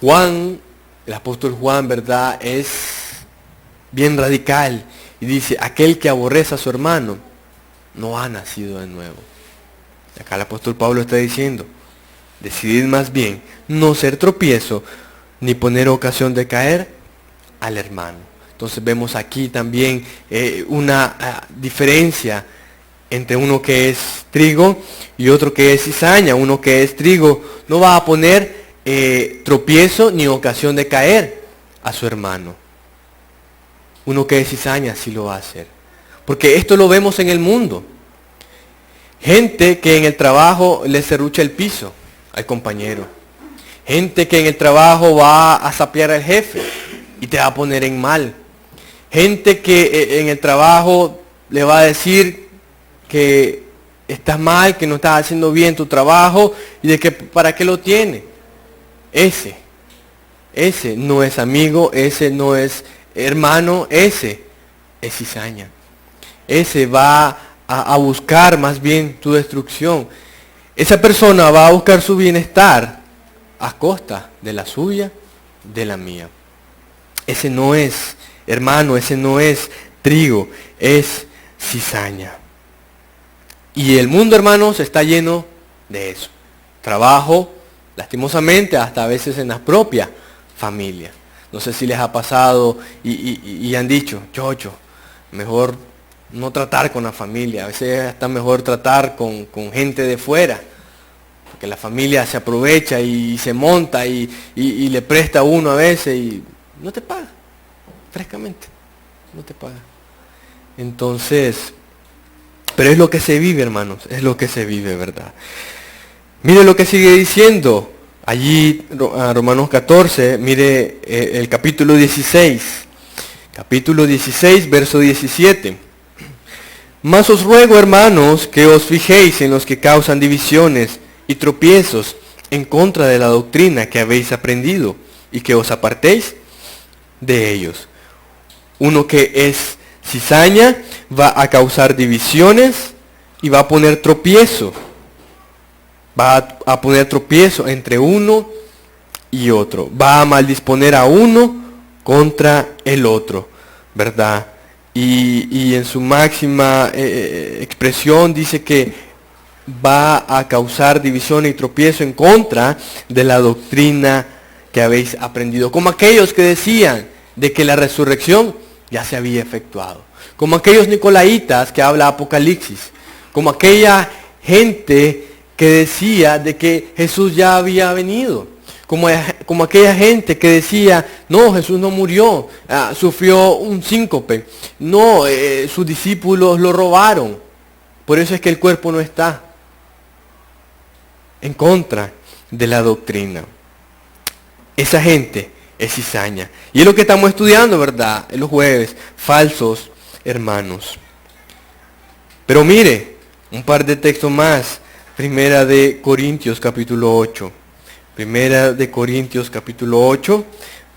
Juan, el apóstol Juan, ¿verdad?, es bien radical y dice, aquel que aborrece a su hermano no ha nacido de nuevo. Acá el apóstol Pablo está diciendo, decidid más bien no ser tropiezo ni poner ocasión de caer al hermano. Entonces vemos aquí también una diferencia entre uno que es trigo y otro que es cizaña. Uno que es trigo no va a poner tropiezo ni ocasión de caer a su hermano. Uno que es cizaña sí lo va a hacer. Porque esto lo vemos en el mundo. Gente que en el trabajo le serrucha el piso al compañero. Gente que en el trabajo va a sapear al jefe y te va a poner en mal. Gente que en el trabajo le va a decir que estás mal, que no estás haciendo bien tu trabajo y de que para qué lo tiene. Ese no es amigo, ese no es hermano, ese es cizaña. Ese va a buscar más bien tu destrucción. Esa persona va a buscar su bienestar a costa de la suya, de la mía. Ese no es hermano, ese no es trigo, es cizaña. Y el mundo, hermanos, está lleno de eso. Trabajo, lastimosamente, hasta a veces en la propia familia. No sé si les ha pasado y han dicho, chocho, mejor no tratar con la familia. A veces está mejor tratar con gente de fuera. Porque la familia se aprovecha y se monta y le presta a uno a veces y no te paga. Frescamente, no te paga. Entonces, pero es lo que se vive, hermanos, es lo que se vive, ¿verdad? Mire lo que sigue diciendo allí, Romanos 14, mire el capítulo 16, verso 17. Mas os ruego, hermanos, que os fijéis en los que causan divisiones y tropiezos en contra de la doctrina que habéis aprendido y que os apartéis de ellos. Uno que es cizaña va a causar divisiones y va a poner tropiezo. Va a poner tropiezo entre uno y otro. Va a maldisponer a uno contra el otro, ¿verdad? Y en su máxima expresión dice que va a causar división y tropiezo en contra de la doctrina que habéis aprendido. Como aquellos que decían de que la resurrección ya se había efectuado. Como aquellos nicolaitas que habla Apocalipsis. Como aquella gente que decía de que Jesús ya había venido. Como aquella gente que decía, no, Jesús no murió, sufrió un síncope. No, sus discípulos lo robaron. Por eso es que el cuerpo no está. En contra de la doctrina. Esa gente es cizaña. Y es lo que estamos estudiando, ¿verdad? En los jueves, falsos hermanos. Pero mire, un par de textos más. Primera de Corintios capítulo 8. Primera de Corintios capítulo 8,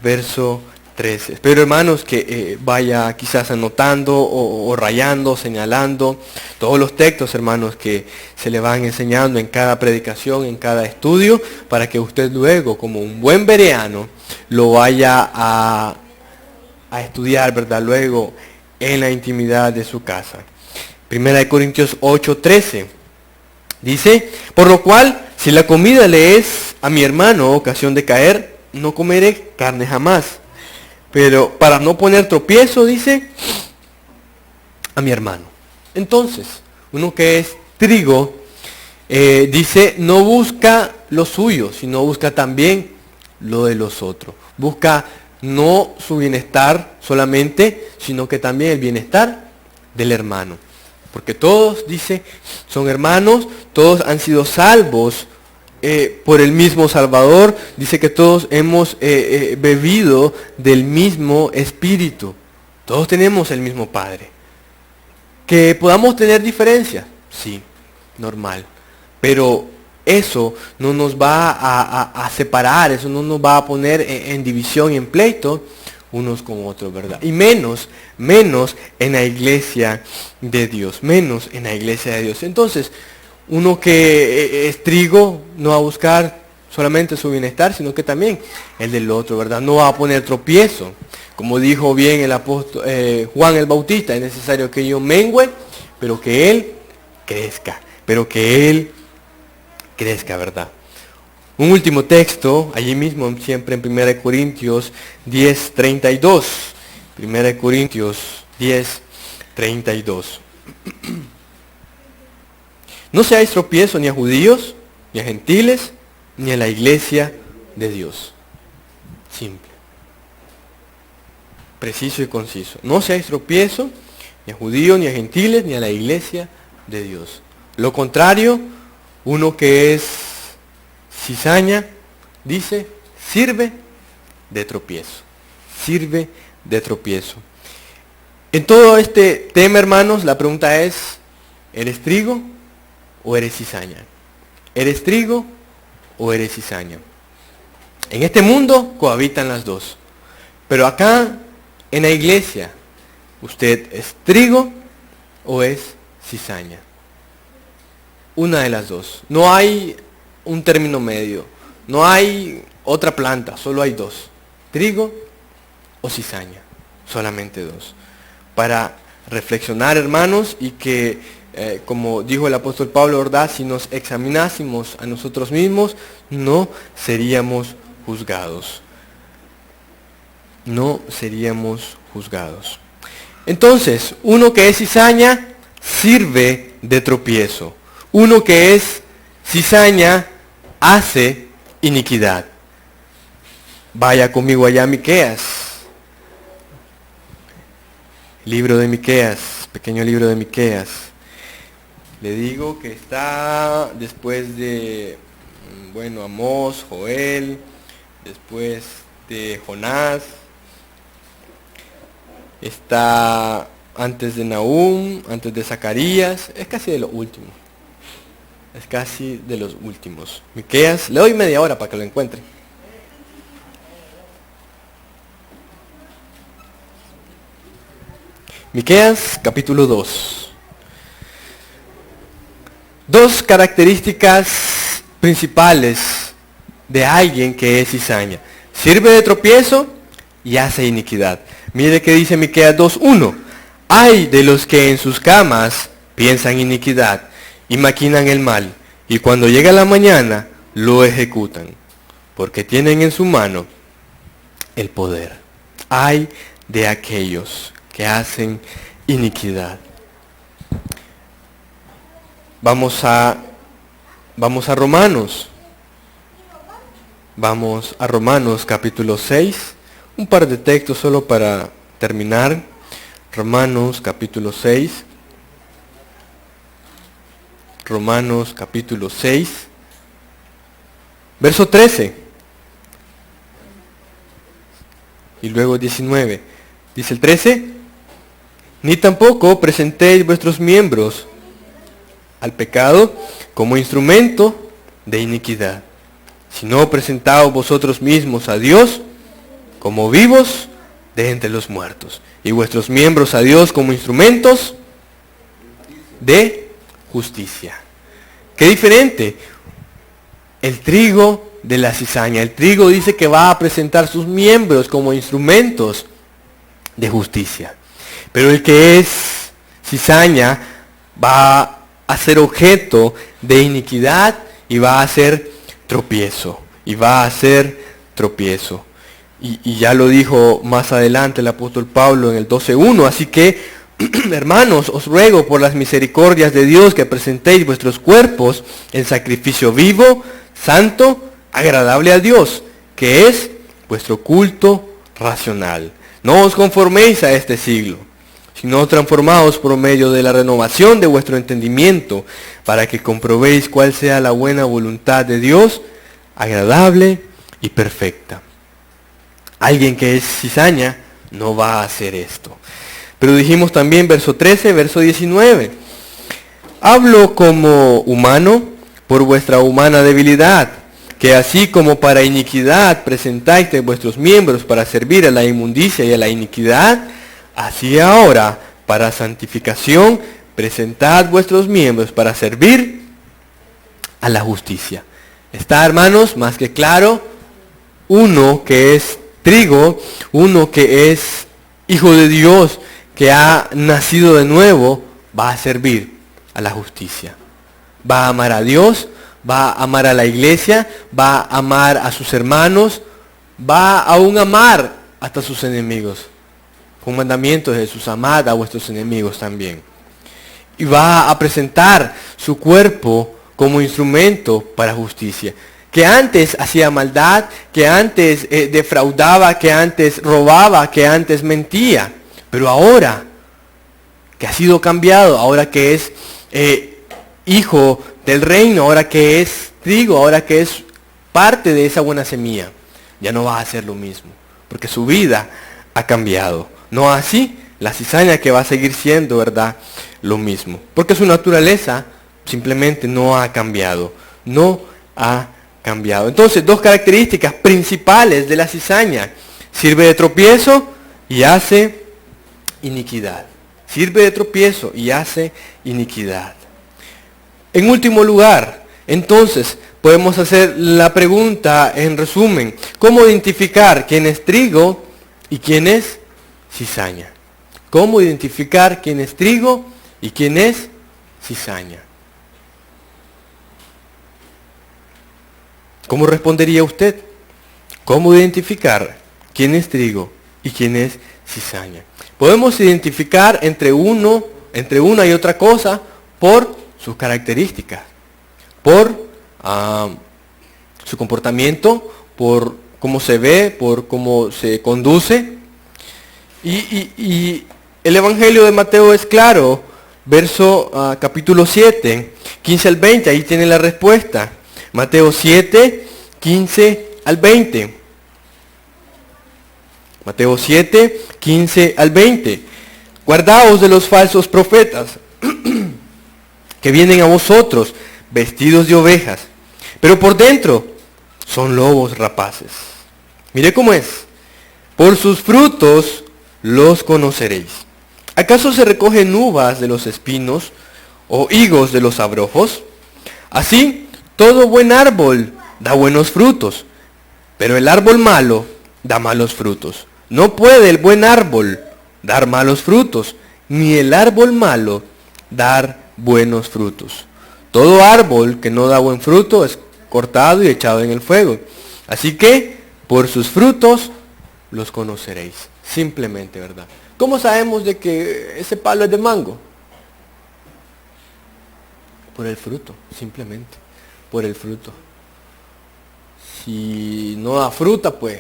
verso 13. Espero, hermanos, que vaya quizás anotando o rayando, señalando todos los textos, hermanos, que se le van enseñando en cada predicación, en cada estudio, para que usted luego, como un buen bereano, lo vaya a estudiar, ¿verdad? Luego en la intimidad de su casa. Primera de Corintios 8, 13. Dice, por lo cual, si la comida le es a mi hermano ocasión de caer, no comeré carne jamás. Pero para no poner tropiezo, dice, a mi hermano. Entonces, uno que es trigo, dice, no busca lo suyo, sino busca también lo de los otros. Busca no su bienestar solamente, sino que también el bienestar del hermano. Porque todos, dice, son hermanos, todos han sido salvos por el mismo Salvador. Dice que todos hemos bebido del mismo Espíritu. Todos tenemos el mismo Padre. Que podamos tener diferencias, sí, normal. Pero eso no nos va a separar, eso no nos va a poner en división y en pleito unos con otros, ¿verdad? Y menos en la iglesia de Dios, menos en la iglesia de Dios. Entonces, uno que es trigo no va a buscar solamente su bienestar, sino que también el del otro, ¿verdad? No va a poner tropiezo. Como dijo bien el apóstol Juan el Bautista, es necesario que yo mengüe, pero que él crezca, ¿verdad? Un último texto, allí mismo, siempre en 1 Corintios 10, 32. 1 Corintios 10, 32. No seáis tropiezo ni a judíos, ni a gentiles, ni a la iglesia de Dios. Simple. Preciso y conciso. No seáis tropiezo ni a judíos, ni a gentiles, ni a la iglesia de Dios. Lo contrario, uno que es cizaña, dice, sirve de tropiezo. Sirve de tropiezo. En todo este tema, hermanos, la pregunta es, ¿eres trigo o eres cizaña? ¿Eres trigo o eres cizaña? En este mundo cohabitan las dos. Pero acá, en la iglesia, ¿usted es trigo o es cizaña? Una de las dos. No hay un término medio. No hay otra planta, solo hay dos. Trigo o cizaña. Solamente dos. Para reflexionar, hermanos, y que, como dijo el apóstol Pablo, ¿verdad? Si nos examinásemos a nosotros mismos, no seríamos juzgados. No seríamos juzgados. Entonces, uno que es cizaña sirve de tropiezo. Uno que es cizaña hace iniquidad. Vaya conmigo allá a Miqueas. Libro de Miqueas, pequeño libro de Miqueas. Le digo que está después de, Amós, Joel, después de Jonás, está antes de Nahum, antes de Zacarías, es casi de lo último. Es casi de los últimos. Miqueas, le doy media hora para que lo encuentre. Miqueas, capítulo 2. Dos características principales de alguien que es cizaña. Sirve de tropiezo y hace iniquidad. Mire que dice Miqueas 2:1. Ay de los que en sus camas piensan iniquidad y maquinan el mal, y cuando llega la mañana lo ejecutan, porque tienen en su mano el poder. Ay de aquellos que hacen iniquidad. Vamos a Romanos. Vamos a Romanos capítulo 6. Un par de textos solo para terminar. Romanos capítulo 6. Romanos capítulo 6. Verso 13. Y luego 19. Dice el 13. Ni tampoco presentéis vuestros miembros al pecado como instrumento de iniquidad, sino presentaos vosotros mismos a Dios como vivos de entre los muertos, y vuestros miembros a Dios como instrumentos de justicia. Qué diferente el trigo de la cizaña. El trigo dice que va a presentar sus miembros como instrumentos de justicia, pero el que es cizaña va a ser objeto de iniquidad y va a ser tropiezo. Y va a ser tropiezo. Y ya lo dijo más adelante el apóstol Pablo en el 12:1. Así que, hermanos, os ruego por las misericordias de Dios que presentéis vuestros cuerpos en sacrificio vivo, santo, agradable a Dios, que es vuestro culto racional. No os conforméis a este siglo, sino transformaos por medio de la renovación de vuestro entendimiento, para que comprobéis cuál sea la buena voluntad de Dios, agradable y perfecta. Alguien que es cizaña no va a hacer esto. Pero dijimos también, verso 13, verso 19. Hablo como humano por vuestra humana debilidad, que así como para iniquidad presentáis de vuestros miembros para servir a la inmundicia y a la iniquidad, así ahora, para santificación, presentad vuestros miembros para servir a la justicia. Está, hermanos, más que claro, uno que es trigo, uno que es hijo de Dios, que ha nacido de nuevo, va a servir a la justicia. Va a amar a Dios, va a amar a la iglesia, va a amar a sus hermanos, va a aún amar hasta sus enemigos. Fue un mandamiento de Jesús: amad a vuestros enemigos también. y va a presentar su cuerpo como instrumento para justicia. Que antes hacía maldad, que antes defraudaba, que antes robaba, que antes mentía. Pero ahora que ha sido cambiado, ahora que es hijo del reino, ahora que es trigo, ahora que es parte de esa buena semilla, ya no va a hacer lo mismo, porque su vida ha cambiado. No así la cizaña, que va a seguir siendo, ¿verdad?, lo mismo, porque su naturaleza simplemente no ha cambiado, no ha cambiado. Entonces, dos características principales de la cizaña: sirve de tropiezo y hace iniquidad. Sirve de tropiezo y hace iniquidad. En último lugar, entonces, podemos hacer la pregunta en resumen: ¿cómo identificar quién es trigo y quién es cizaña? ¿Cómo identificar quién es trigo y quién es cizaña? ¿Cómo respondería usted? ¿Cómo identificar quién es trigo y quién es cizaña? Podemos identificar entre una y otra cosa por sus características, por su comportamiento, por cómo se ve, por cómo se conduce. Y el Evangelio de Mateo es claro, capítulo 7, 15 al 20, ahí tiene la respuesta. Mateo 7, 15 al 20. Mateo 7, 15 al 20. Guardaos de los falsos profetas que vienen a vosotros vestidos de ovejas, pero por dentro son lobos rapaces. Mire cómo es. Por sus frutos los conoceréis. ¿Acaso se recogen uvas de los espinos o higos de los abrojos? Así, todo buen árbol da buenos frutos, pero el árbol malo da malos frutos. No puede el buen árbol dar malos frutos, ni el árbol malo dar buenos frutos. Todo árbol que no da buen fruto es cortado y echado en el fuego. Así que, por sus frutos los conoceréis. Simplemente, ¿verdad? ¿Cómo sabemos de que ese palo es de mango? Por el fruto, simplemente. Por el fruto. Si no da fruta, pues,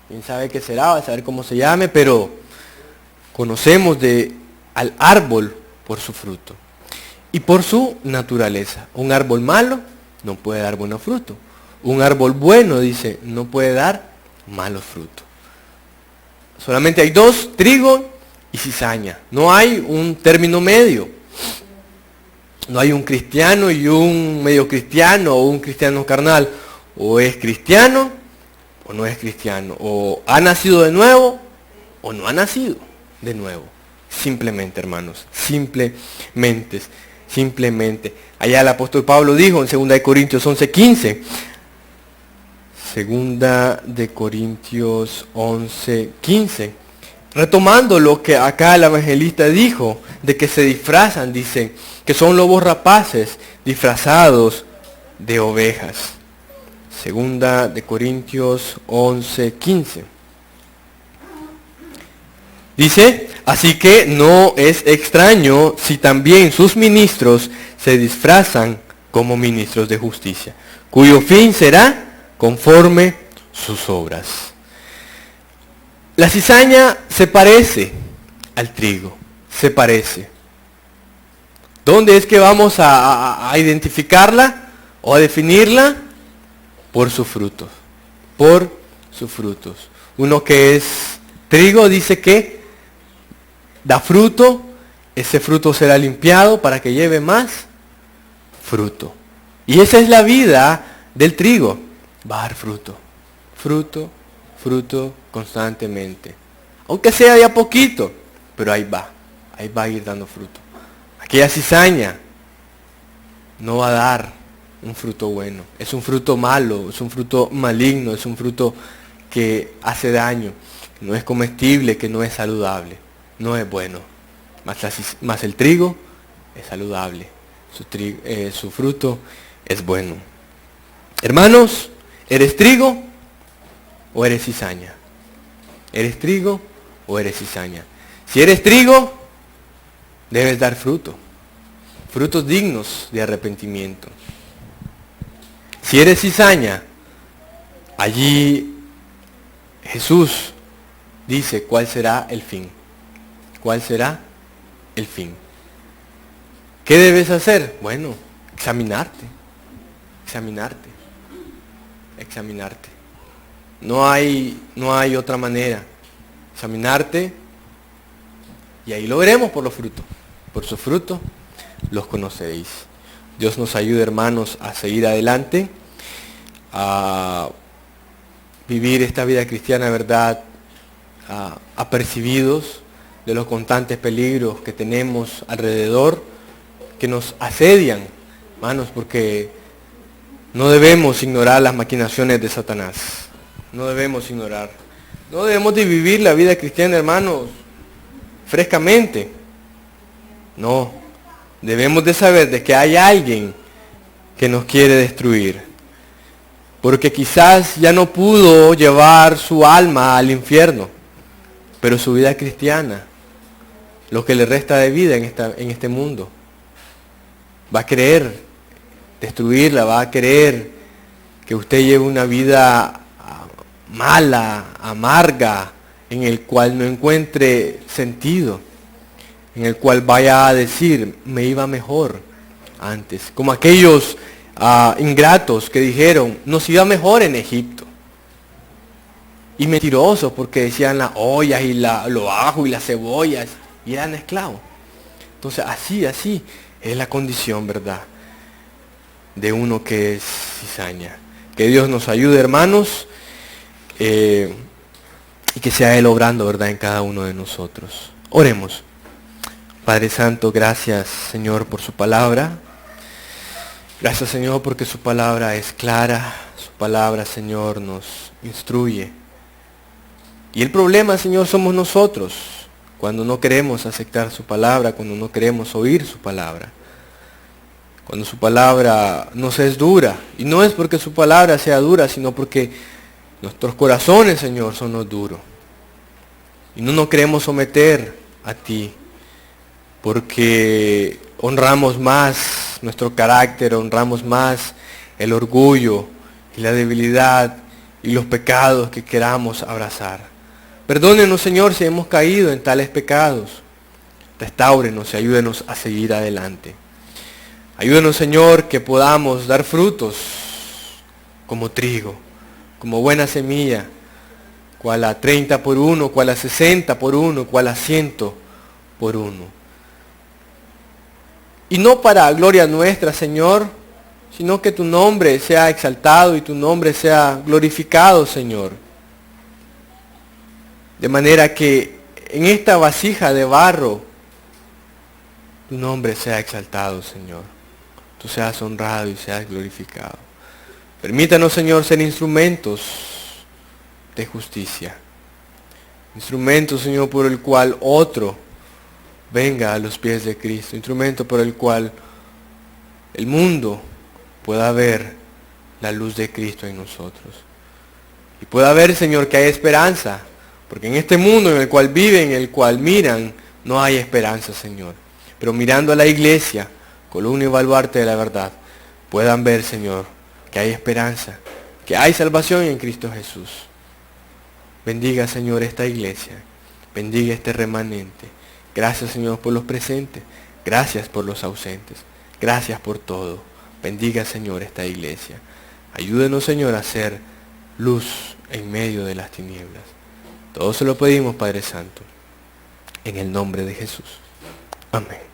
quién sabe qué será, va a saber cómo se llame, pero conocemos al árbol por su fruto y por su naturaleza. Un árbol malo no puede dar buenos frutos. Un árbol bueno, dice, no puede dar malos frutos. Solamente hay dos: trigo y cizaña. No hay un término medio. No hay un cristiano y un medio cristiano o un cristiano carnal. O es cristiano o no es cristiano. O ha nacido de nuevo o no ha nacido de nuevo. Simplemente, hermanos, simplemente. Allá el apóstol Pablo dijo en 2 Corintios 11:15. 2 Corintios 11:15. Retomando lo que acá el evangelista dijo, de que se disfrazan, dice, que son lobos rapaces disfrazados de ovejas. 2 Corintios 11:15. Dice, así que no es extraño si también sus ministros se disfrazan como ministros de justicia, cuyo fin será conforme sus obras. La cizaña se parece al trigo, se parece. ¿Dónde es que vamos a identificarla o a definirla? Por sus frutos, por sus frutos. Uno que es trigo dice que da fruto, ese fruto será limpiado para que lleve más fruto. Y esa es la vida del trigo. Va a dar fruto, fruto constantemente. Aunque sea de a poquito, pero ahí va a ir dando fruto. Aquella cizaña no va a dar un fruto bueno. Es un fruto malo, es un fruto maligno, es un fruto que hace daño, que no es comestible, que no es saludable, no es bueno. Más el trigo es saludable, su fruto es bueno. Hermanos, ¿eres trigo o eres cizaña? ¿Eres trigo o eres cizaña? Si eres trigo, debes dar fruto. frutos dignos de arrepentimiento. Si eres cizaña, allí Jesús dice cuál será el fin. ¿Cuál será el fin? ¿Qué debes hacer? Bueno, examinarte. No hay otra manera. Examinarte, y ahí lo veremos por los frutos. Por sus frutos los conoceréis. Dios nos ayude, hermanos, a seguir adelante, a vivir esta vida cristiana, ¿verdad? Apercibidos de los constantes peligros que tenemos alrededor, que nos asedian, hermanos, porque no debemos ignorar las maquinaciones de Satanás. No debemos ignorar. No debemos de vivir la vida cristiana, hermanos, frescamente. No. Debemos de saber de que hay alguien que nos quiere destruir. Porque quizás ya no pudo llevar su alma al infierno, pero su vida cristiana, lo que le resta de vida en este mundo, va a querer destruirla, va a querer que usted lleve una vida mala, amarga, en el cual no encuentre sentido, en el cual vaya a decir, me iba mejor antes, como aquellos ingratos que dijeron, nos iba mejor en Egipto. Y mentirosos, porque decían las ollas y lo ajo y las cebollas, y eran esclavos. Entonces así es la condición, ¿verdad?, de uno que es cizaña. Que Dios nos ayude, hermanos, y que sea Él obrando, ¿verdad?, en cada uno de nosotros. Oremos. Padre Santo, gracias, Señor, por su palabra. Gracias, Señor, porque su palabra es clara. Su palabra, Señor, nos instruye. Y el problema, Señor, somos nosotros, cuando no queremos aceptar su palabra, cuando no queremos oír su palabra. Cuando su palabra nos es dura. Y no es porque su palabra sea dura, sino porque nuestros corazones, Señor, son los duros. Y no nos queremos someter a ti, porque honramos más nuestro carácter, honramos más el orgullo y la debilidad y los pecados que queramos abrazar. Perdónenos, Señor, si hemos caído en tales pecados. Restáurenos y ayúdenos a seguir adelante. Ayúdenos, Señor, que podamos dar frutos como trigo, como buena semilla, cual a 30 por 1, cual a 60 por 1, cual a 100 por 1. Y no para gloria nuestra, Señor, sino que tu nombre sea exaltado y tu nombre sea glorificado, Señor. De manera que en esta vasija de barro, tu nombre sea exaltado, Señor. Tú seas honrado y seas glorificado. Permítanos, Señor, ser instrumentos de justicia. Instrumentos, Señor, por el cual otro venga a los pies de Cristo. Instrumento por el cual el mundo pueda ver la luz de Cristo en nosotros. Y pueda ver, Señor, que hay esperanza. Porque en este mundo en el cual viven, en el cual miran, no hay esperanza, Señor. Pero mirando a la iglesia, columna y baluarte de la verdad, puedan ver, Señor, que hay esperanza, que hay salvación en Cristo Jesús. Bendiga, Señor, esta iglesia. Bendiga este remanente. Gracias, Señor, por los presentes. Gracias por los ausentes. Gracias por todo. Bendiga, Señor, esta iglesia. Ayúdenos, Señor, a ser luz en medio de las tinieblas. Todo se lo pedimos, Padre Santo, en el nombre de Jesús. Amén.